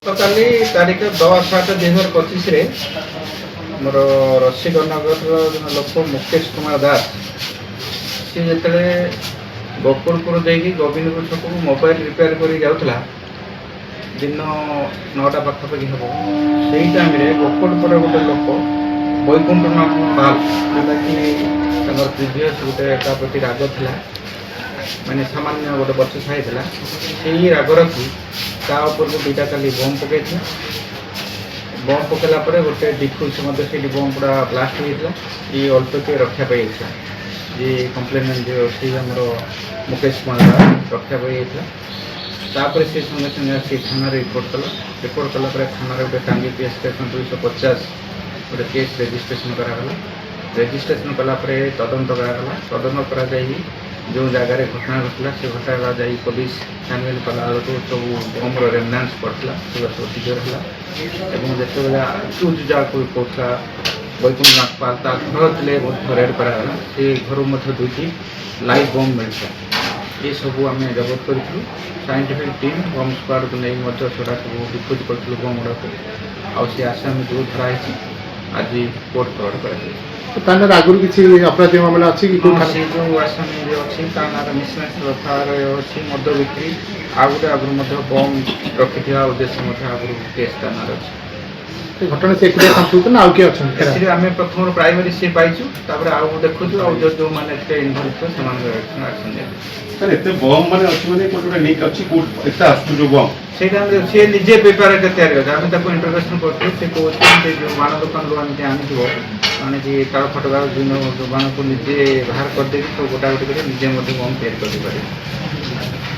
ଗତକାଲି ତାରିଖ 10/8/2025 मोर रसिकनगर जन लोक मुकेश कुमार दास सी जो गोकुलपुर देखिए गोविंदपुर छक मोबाइल रिपेयर कर जाऊला दिन 9टा पाखापाखि हम से टाइम गोकुलपुर गोटे लोक वैकुंठनाथ पाल जोटा कि प्रिवियस गोटे प्रति राग था माने सामान्य गोटे बचसा होता से राग रखी तापर दुईटा काली बम पकई बम पकड़ा गोटे डिफुल से बम पूरा ब्लास्ट होता ये अल्प के रक्षा पाई ये कम्प्लेनेंट जो अच्छी आमर मुकेश कुमार रक्षा पाई तापर से संगे संगे आसी थाना रिपोर्ट कला थाना गोटे टांगी पी स्टेशन 250 गोटे केस रेजिस्ट्रेशन करागला रेजिस्ट्रेशन कलापर तदंत करागला तदंत करा जो जगार घटना घटला से घटना जा पुलिस छानबीन कला सब बम्र रेमनान्स पड़ता सब सिजर है जिते चूज जहाँ कहला वैकुंठनाथ पाल घर थे रेड करागला से घर दुईटी लाइव बम मिलता ये सब आम जबत करूँ साइंटिफिक टीम बम स्क्वाड को नहीं छोटा सब डिपोज करूँ बम गुड़ाक आसी आसामी जो धराई आज कोर्ट फरवर्ड कर आगुरी किसी अपराधी मामला अच्छी जो आसामी अच्छी मिसमैच रखार अच्छी मद बिक्री आ गए आगुरी बम रखी उद्देश्य आगुरी केस थाना अच्छी घटना से संपुक्त ना आउ किए अच्छा आम प्रथम प्राइमरी सी पाइचु आउ देखु जो मैंने इनभल्व थे एते बम माने अछि माने कोटोटा लीक अछि कोट एते आस्तु जो बम से टाइम रे से निजे पेपर के तैयार करता आम ताको इंट्रोगेशन करते से कहते जो बाण दुकान लो आनी आनी माने कि तार फटका दिन बाण को निजे बाहर कर दे तो गोटा गोटे निजे बम तैयार कर